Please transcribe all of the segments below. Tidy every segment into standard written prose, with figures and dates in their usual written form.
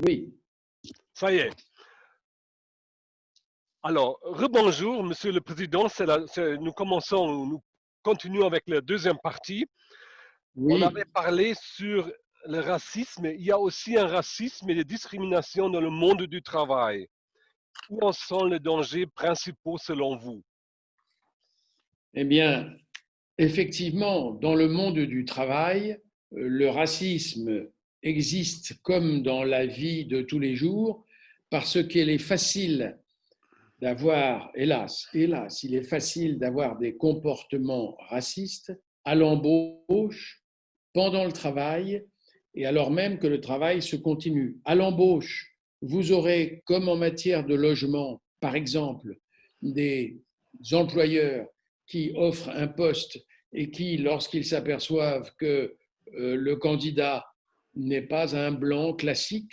Oui, Ça y est. Alors, rebonjour, Monsieur le Président. Nous continuons avec la deuxième partie. On avait oui, parlé sur le racisme. Il y a aussi un racisme et des discriminations dans le monde du travail. Où en sont les dangers principaux selon vous? eh bien, effectivement, dans le monde du travail, le racisme existe comme dans la vie de tous les jours parce qu'il est facile d'avoir, hélas, il est facile d'avoir des comportements racistes à l'embauche, pendant le travail, et alors même que le travail se continue. À l'embauche, vous aurez, comme en matière de logement, par exemple, des employeurs qui offrent un poste et qui, lorsqu'ils s'aperçoivent que le candidat n'est pas un blanc classique,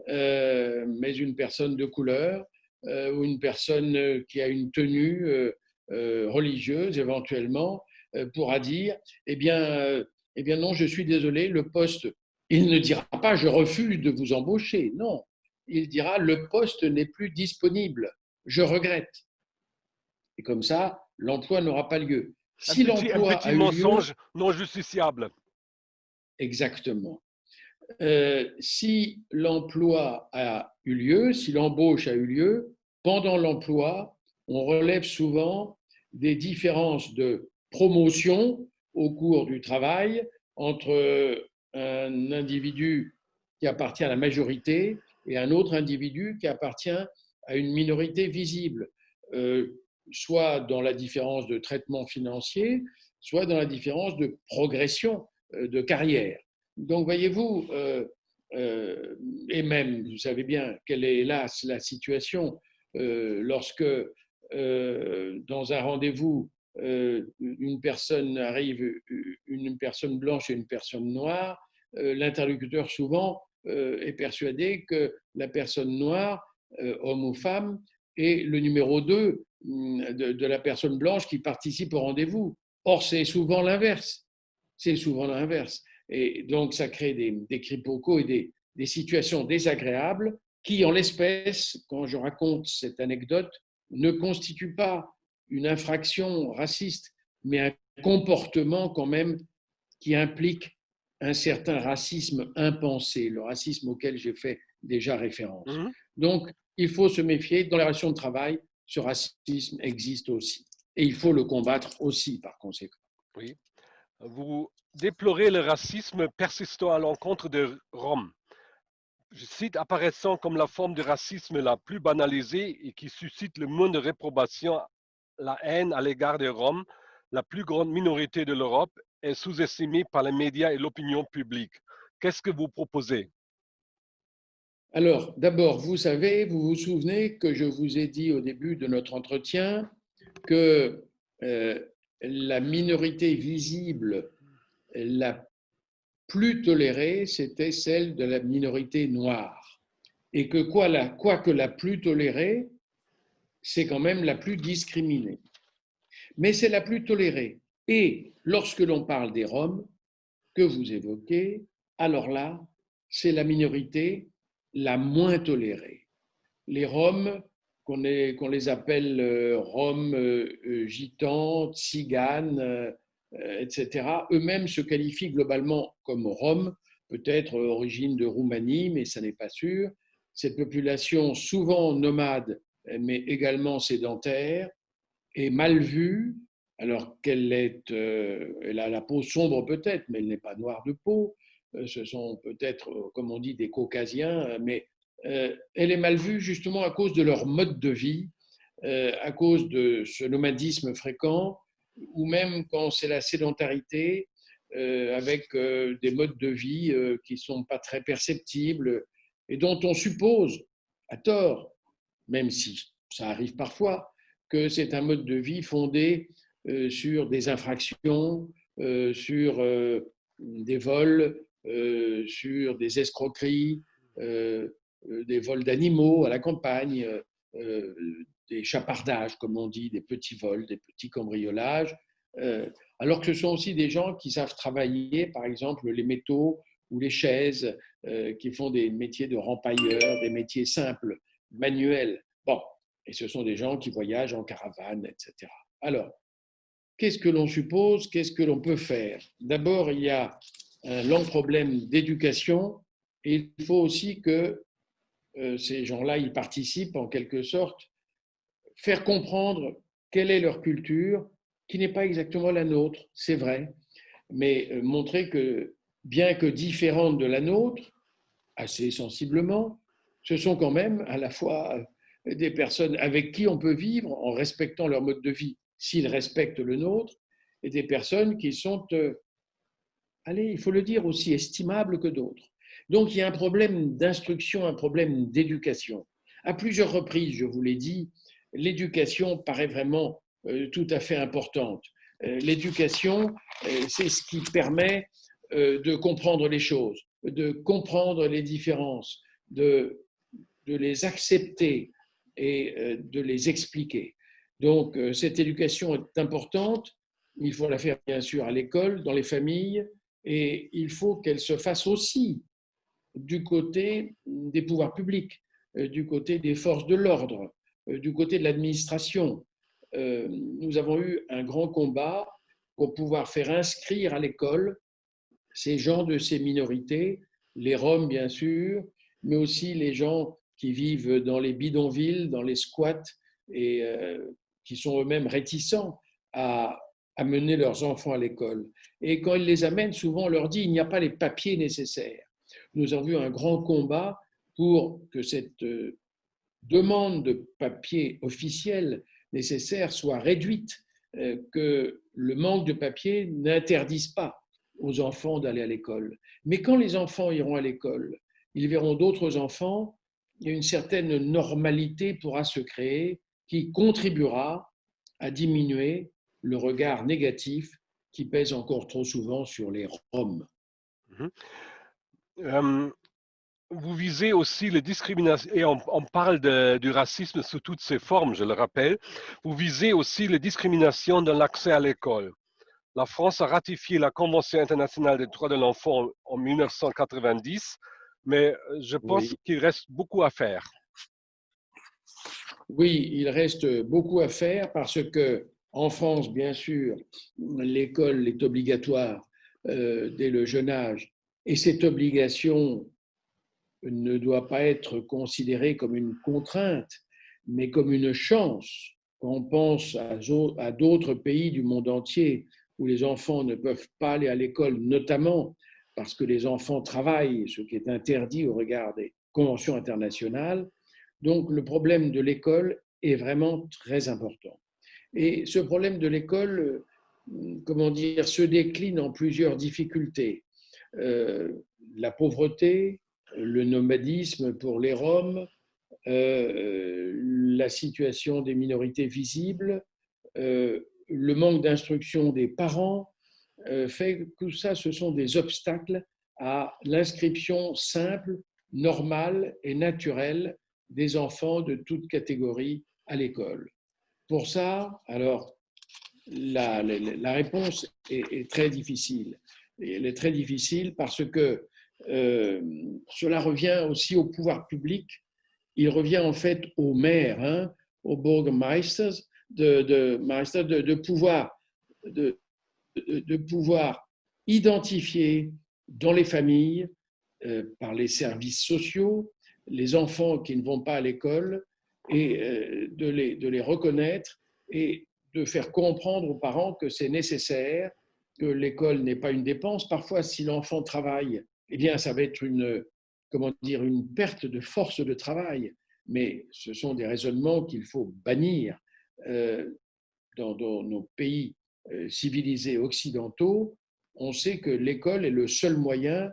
mais une personne de couleur, ou une personne qui a une tenue religieuse éventuellement, pourra dire, eh bien, eh bien non, je suis désolé, le poste, il ne dira pas je refuse de vous embaucher, non, il dira le poste n'est plus disponible, je regrette. Et comme ça, l'emploi n'aura pas lieu. Si Un l'emploi petit a eu lieu, mensonge non justiciable. exactement. Si l'emploi a eu lieu, si l'embauche a eu lieu, pendant l'emploi, on relève souvent des différences de promotion au cours du travail entre un individu qui appartient à la majorité et un autre individu qui appartient à une minorité visible, soit dans la différence de traitement financier, soit dans la différence de progression de carrière. Donc, voyez-vous, et même, vous savez bien quelle est hélas la situation lorsque dans un rendez-vous, une personne arrive, une personne blanche et une personne noire, l'interlocuteur souvent est persuadé que la personne noire, homme ou femme, est le numéro 2 de la personne blanche qui participe au rendez-vous. Or, c'est souvent l'inverse. C'est souvent l'inverse. Et donc, ça crée des quiproquos et des situations désagréables qui, en l'espèce, quand je raconte cette anecdote, ne constituent pas une infraction raciste, mais un comportement quand même qui implique un certain racisme impensé, le racisme auquel j'ai fait déjà référence. Mhm. Donc, il faut se méfier. Dans les relations de travail, ce racisme existe aussi. Et il faut le combattre aussi, par conséquent. Oui. Vous déplorez le racisme persistant à l'encontre des Roms. Je cite, apparaissant comme la forme de racisme la plus banalisée et qui suscite le moins de réprobation, la haine à l'égard des Roms, la plus grande minorité de l'Europe, est sous-estimée par les médias et l'opinion publique. Qu'est-ce que vous proposez? Alors, d'abord, vous vous souvenez que je vous ai dit au début de notre entretien que euh, la minorité visible la plus tolérée, c'était celle de la minorité noire. Et que quoique la plus tolérée, c'est quand même la plus discriminée. Mais c'est la plus tolérée. Et lorsque l'on parle des Roms, que vous évoquez, alors là, c'est la minorité la moins tolérée. Les Roms, qu'on les appelle Roms, gitans, tziganes, etc., eux-mêmes se qualifient globalement comme Roms, peut-être origine de Roumanie, mais ça n'est pas sûr. Cette population, souvent nomade, mais également sédentaire, est mal vue, alors qu'elle elle a la peau sombre peut-être, mais elle n'est pas noire de peau. Ce sont peut-être, comme on dit, des caucasiens, mais elle est mal vue justement à cause de leur mode de vie, à cause de ce nomadisme fréquent, ou même quand c'est la sédentarité, avec des modes de vie qui ne sont pas très perceptibles et dont on suppose, à tort, même si ça arrive parfois, que c'est un mode de vie fondé sur des infractions, sur des vols, sur des escroqueries, des vols d'animaux à la campagne, euh, des chapardages, comme on dit, des petits vols, des petits cambriolages, alors que ce sont aussi des gens qui savent travailler, par exemple, les métaux ou les chaises, qui font des métiers de rempailleurs, des métiers simples, manuels. Bon, et ce sont des gens qui voyagent en caravane, etc. Alors, qu'est-ce que l'on suppose? Qu'est-ce que l'on peut faire? D'abord, il y a un long problème d'éducation et il faut aussi que ces gens-là y participent en quelque sorte, faire comprendre quelle est leur culture, qui n'est pas exactement la nôtre, c'est vrai, mais montrer que, bien que différente de la nôtre, assez sensiblement, ce sont quand même à la fois des personnes avec qui on peut vivre en respectant leur mode de vie, s'ils respectent le nôtre, et des personnes qui sont, allez, il faut le dire, aussi estimables que d'autres. Donc il y a un problème d'instruction, un problème d'éducation. À plusieurs reprises, je vous l'ai dit, l'éducation paraît vraiment tout à fait importante. L'éducation, c'est ce qui permet de comprendre les choses, de comprendre les différences, de les accepter et de les expliquer. Donc, cette éducation est importante. Il faut la faire, bien sûr, à l'école, dans les familles, et il faut qu'elle se fasse aussi du côté des pouvoirs publics, du côté des forces de l'ordre, du côté de l'administration. Nous avons eu un grand combat pour pouvoir faire inscrire à l'école ces gens de ces minorités, les Roms bien sûr, mais aussi les gens qui vivent dans les bidonvilles, dans les squats, et qui sont eux-mêmes réticents à mener leurs enfants à l'école. Et quand ils les amènent, souvent on leur dit il n'y a pas les papiers nécessaires. Nous avons eu un grand combat pour que cette demande de papiers officiels nécessaires soit réduite, que le manque de papiers n'interdise pas aux enfants d'aller à l'école. Mais quand les enfants iront à l'école, ils verront d'autres enfants, et une certaine normalité pourra se créer qui contribuera à diminuer le regard négatif qui pèse encore trop souvent sur les Roms. Mhm. Vous visez aussi les discriminations, et on parle du racisme sous toutes ses formes, je le rappelle. Vous visez aussi les discriminations dans l'accès à l'école. La France a ratifié la Convention internationale des droits de l'enfant en 1990, mais je pense Oui. qu'il reste beaucoup à faire. Oui, il reste beaucoup à faire parce que en France, bien sûr, l'école est obligatoire dès le jeune âge et cette obligation ne doit pas être considérée comme une contrainte, mais comme une chance. Quand on pense à d'autres pays du monde entier où les enfants ne peuvent pas aller à l'école, notamment parce que les enfants travaillent, ce qui est interdit au regard des conventions internationales. Donc le problème de l'école est vraiment très important. Et ce problème de l'école, comment dire, se décline en plusieurs difficultés. Euh, la pauvreté, le nomadisme pour les Roms, la situation des minorités visibles, le manque d'instruction des parents, fait que tout ça, ce sont des obstacles à l'inscription simple, normale et naturelle des enfants de toute catégorie à l'école. Pour ça, alors, la réponse est très difficile. Elle est très difficile parce que cela revient aussi au pouvoir public. Il revient en fait aux maires, hein, aux bourgmeisters, de pouvoir, de, de pouvoir identifier dans les familles, par les services sociaux, les enfants qui ne vont pas à l'école et de les reconnaître et de faire comprendre aux parents que c'est nécessaire, que l'école n'est pas une dépense. Parfois, si l'enfant travaille, eh bien, ça va être comment dire, une perte de force de travail. Mais ce sont des raisonnements qu'il faut bannir dans nos pays civilisés occidentaux. On sait que l'école est le seul moyen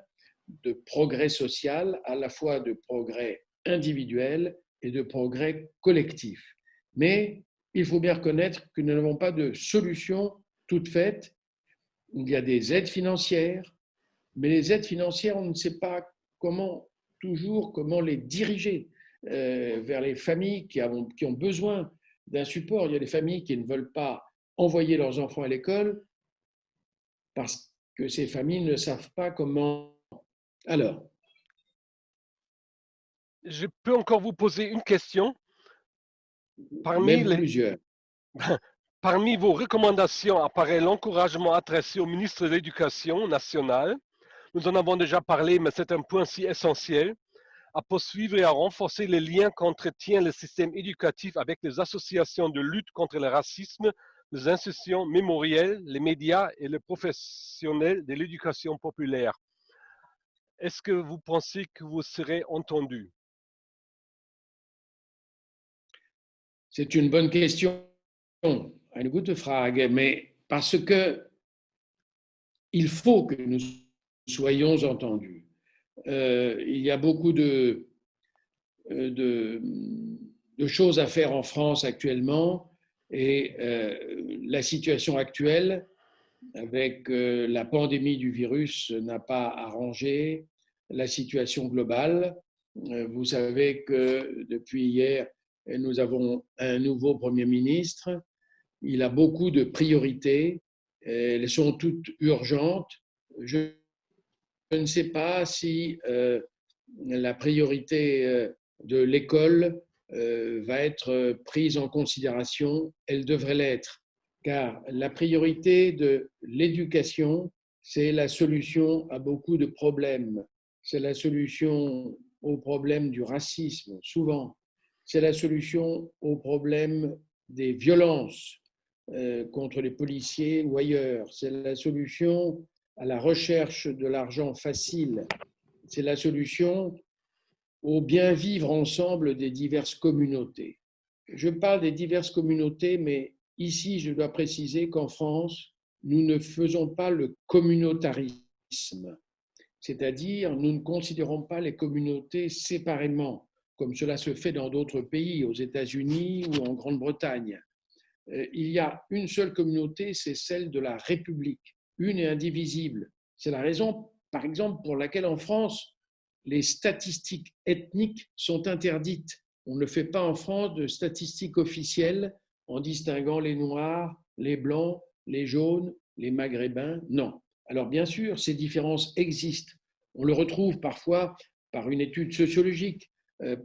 de progrès social, à la fois de progrès individuel et de progrès collectif. Mais il faut bien reconnaître que nous n'avons pas de solution toute faite. Il y a des aides financières, mais les aides financières, on ne sait pas comment les diriger vers les familles qui ont besoin d'un support. Il y a des familles qui ne veulent pas envoyer leurs enfants à l'école parce que ces familles ne savent pas comment. Alors, Je peux encore vous poser une question. Parmi même les, plusieurs. Parmi vos recommandations apparaît l'encouragement adressé au ministre de l'Éducation nationale. Nous en avons déjà parlé, mais c'est un point si essentiel, à poursuivre et à renforcer les liens qu'entretient le système éducatif avec les associations de lutte contre le racisme, les institutions mémorielles, les médias et les professionnels de l'éducation populaire. Est-ce que vous pensez que vous serez entendu? C'est une bonne question, une gute Frage, mais parce que il faut que nous soyons entendus. Il y a beaucoup de, de choses à faire en France actuellement et la situation actuelle avec la pandémie du virus n'a pas arrangé la situation globale. Vous savez que depuis hier, nous avons un nouveau Premier ministre. Il a beaucoup de priorités. Elles sont toutes urgentes. Je ne sais pas si la priorité de l'école va être prise en considération. Elle devrait l'être, car la priorité de l'éducation, c'est la solution à beaucoup de problèmes. C'est la solution au problème du racisme, souvent. C'est la solution au problème des violences contre les policiers ou ailleurs. C'est la solution à la recherche de l'argent facile. C'est la solution au bien vivre ensemble des diverses communautés. Je parle des diverses communautés, mais ici, je dois préciser qu'en France, nous ne faisons pas le communautarisme, c'est-à-dire nous ne considérons pas les communautés séparément, comme cela se fait dans d'autres pays, aux États-Unis ou en Grande-Bretagne. Il y a une seule communauté, c'est celle de la République, une et indivisible. C'est la raison, par exemple, pour laquelle en France, les statistiques ethniques sont interdites. On ne fait pas en France de statistiques officielles en distinguant les Noirs, les Blancs, les Jaunes, les Maghrébins. Non. Alors bien sûr, ces différences existent. On le retrouve parfois par une étude sociologique,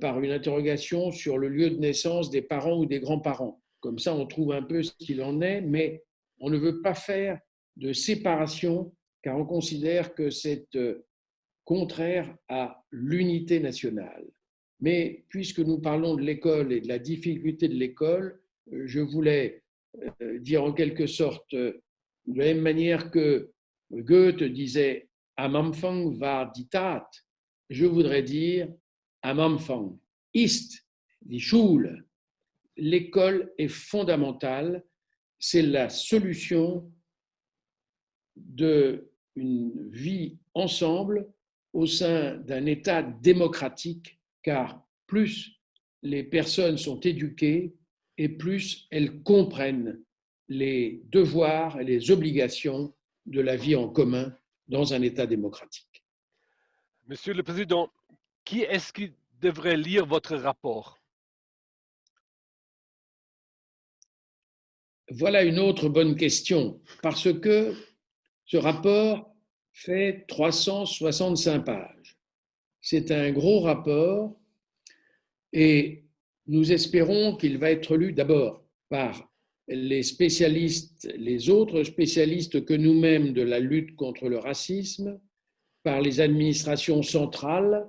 par une interrogation sur le lieu de naissance des parents ou des grands-parents. Comme ça, on trouve un peu ce qu'il en est, mais on ne veut pas faire de séparation car on considère que c'est contraire à l'unité nationale. Mais puisque nous parlons de l'école et de la difficulté de l'école, je voulais dire en quelque sorte, de la même manière que Goethe disait Am Anfang war die Tat, je voudrais dire Am Anfang ist die Schule. L'école est fondamentale, c'est la solution d'une vie ensemble au sein d'un État démocratique, car plus les personnes sont éduquées et plus elles comprennent les devoirs et les obligations de la vie en commun dans un État démocratique. Monsieur le Président, qui est-ce qui devrait lire votre rapport? Voilà une autre bonne question, parce que ce rapport fait 365 pages. C'est un gros rapport et nous espérons qu'il va être lu d'abord par les spécialistes, les autres spécialistes que nous-mêmes de la lutte contre le racisme, par les administrations centrales,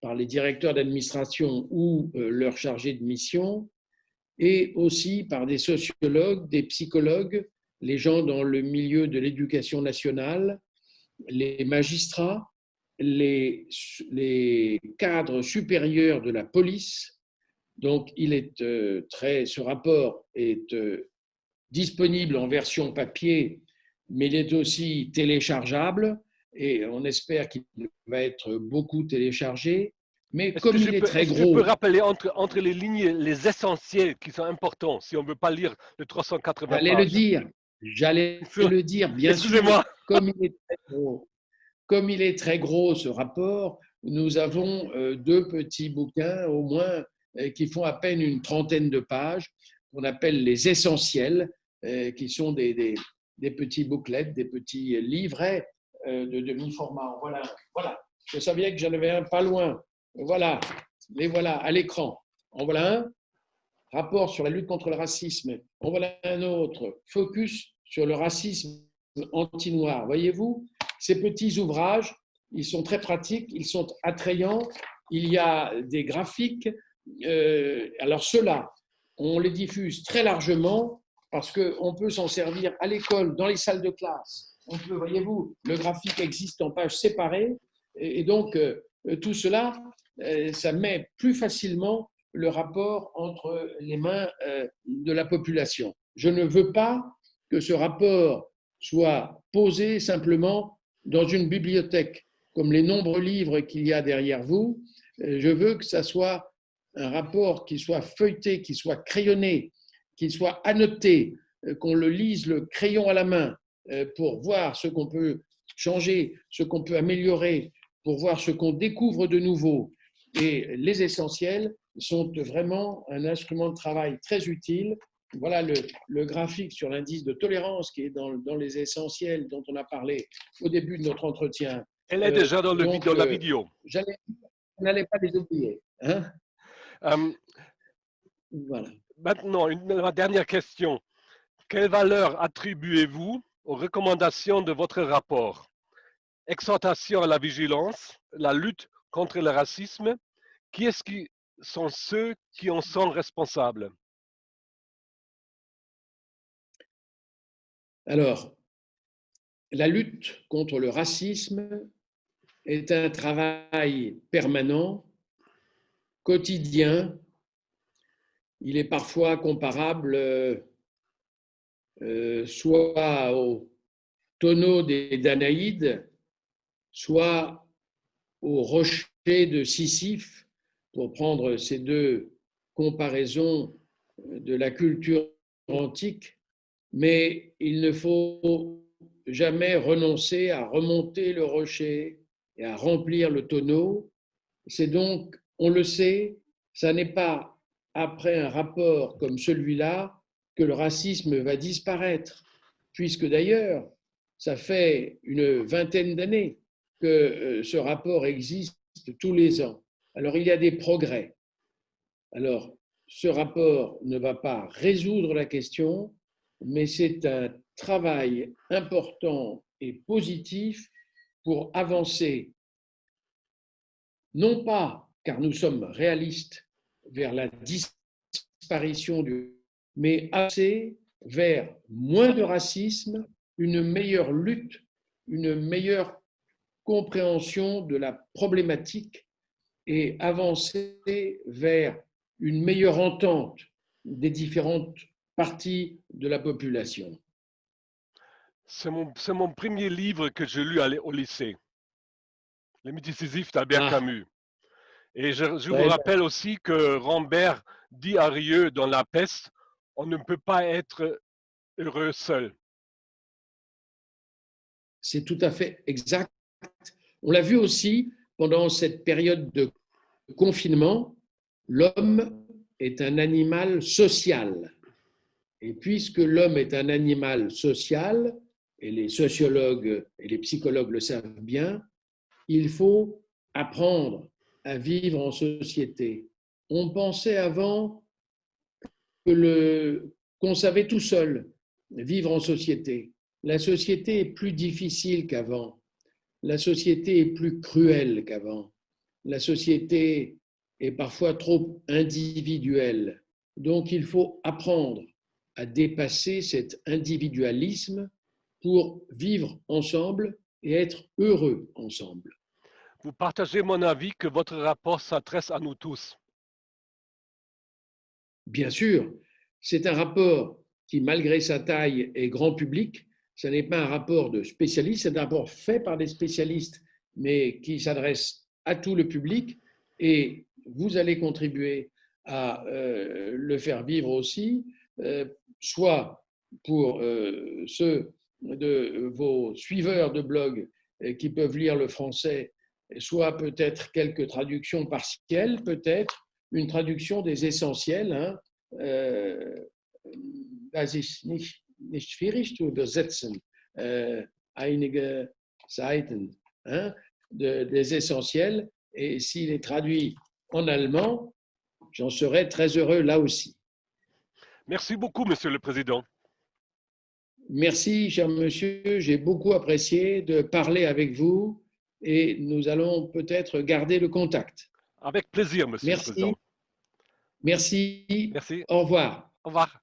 par les directeurs d'administration ou leurs chargés de mission, et aussi par des sociologues, des psychologues, les gens dans le milieu de l'éducation nationale, les magistrats, les cadres supérieurs de la police. Donc, ce rapport est disponible en version papier, mais il est aussi téléchargeable et on espère qu'il va être beaucoup téléchargé. Mais comme il est très Est-ce que je peux gros, rappeler entre les lignes les essentiels qui sont importants si on ne veut pas lire les 380 j'allais le pages? dire, j'allais le dire, bien sûr, Excusez-moi. comme il est très gros. Comme il est très gros ce rapport, nous avons deux petits bouquins au moins qui font à peine une trentaine de pages, qu'on appelle les essentiels, qui sont des petits booklets, des petits livrets de demi-format. Voilà, voilà. Je savais que j'en avais un pas loin. Voilà. les voilà à l'écran. En voilà un, rapport sur la lutte contre le racisme. En voilà un autre, focus sur le racisme anti-noir. Voyez-vous, ces petits ouvrages, ils sont très pratiques, ils sont attrayants. Il y a des graphiques. Alors ceux-là, on les diffuse très largement parce qu'on peut s'en servir à l'école, dans les salles de classe. On peut, voyez-vous, le graphique existe en pages séparées. Et donc, tout cela, ça met plus facilement le rapport entre les mains de la population. Je ne veux pas que ce rapport soit posé simplement dans une bibliothèque, comme les nombreux livres qu'il y a derrière vous. Je veux que ça soit un rapport qui soit feuilleté, qui soit crayonné, qui soit annoté, qu'on le lise le crayon à la main pour voir ce qu'on peut changer, ce qu'on peut améliorer, pour voir ce qu'on découvre de nouveau. Et les essentiels sont vraiment un instrument de travail très utile. Voilà le graphique sur l'indice de tolérance qui est dans les essentiels dont on a parlé au début de notre entretien. Elle est déjà dans la vidéo. Je n'allais pas les oublier. Hein. Voilà. Maintenant, la dernière question. Quelle valeur attribuez-vous aux recommandations de votre rapport? Exhortation à la vigilance, la lutte contre le racisme. Qui est-ce qui sont ceux qui en sont responsables? Alors, la lutte contre le racisme est un travail permanent, quotidien. Il est parfois comparable soit au tonneau des Danaïdes, soit au rocher de Sisyphe, pour prendre ces deux comparaisons de la culture antique, mais il ne faut jamais renoncer à remonter le rocher et à remplir le tonneau. C'est donc, on le sait, ça n'est pas après un rapport comme celui-là que le racisme va disparaître, puisque d'ailleurs, ça fait une vingtaine d'années que ce rapport existe tous les ans. Alors, il y a des progrès. Alors, ce rapport ne va pas résoudre la question, mais c'est un travail important et positif pour avancer, non pas car nous sommes réalistes vers la disparition mais avancer vers moins de racisme, une meilleure lutte, une meilleure compréhension de la problématique et avancer vers une meilleure entente des différentes parties de la population. C'est mon premier livre que j'ai lu au lycée. Les mythes de Sisyphe d'Albert Camus. Et je vous rappelle aussi que Rambert dit à Rieu dans La Peste, on ne peut pas être heureux seul. C'est tout à fait exact. On l'a vu aussi pendant cette période de confinement, l'homme est un animal social. Et puisque l'homme est un animal social, et les sociologues et les psychologues le savent bien, il faut apprendre à vivre en société. On pensait avant qu'on savait tout seul vivre en société. La société est plus difficile qu'avant. La société est plus cruelle qu'avant. La société est parfois trop individuelle. Donc, il faut apprendre à dépasser cet individualisme pour vivre ensemble et être heureux ensemble. Vous partagez mon avis que votre rapport s'adresse à nous tous. Bien sûr, c'est un rapport qui, malgré sa taille, est grand public. Ce n'est pas un rapport de spécialistes, c'est un rapport fait par des spécialistes, mais qui s'adresse à tout le public. Et vous allez contribuer à le faire vivre aussi, soit pour ceux de vos suiveurs de blog qui peuvent lire le français, soit peut-être quelques traductions partielles, peut-être une traduction des essentiels. Hein, das ist nicht schwierig zu übersetzen. Einige Seiten hein, des essentiels. Et s'il est traduit en allemand, j'en serais très heureux là aussi. Merci beaucoup, Monsieur le Président. Merci, cher monsieur. J'ai beaucoup apprécié de parler avec vous et nous allons peut-être garder le contact. Avec plaisir, Monsieur le Président. Merci. Merci. Merci. Au revoir. Au revoir.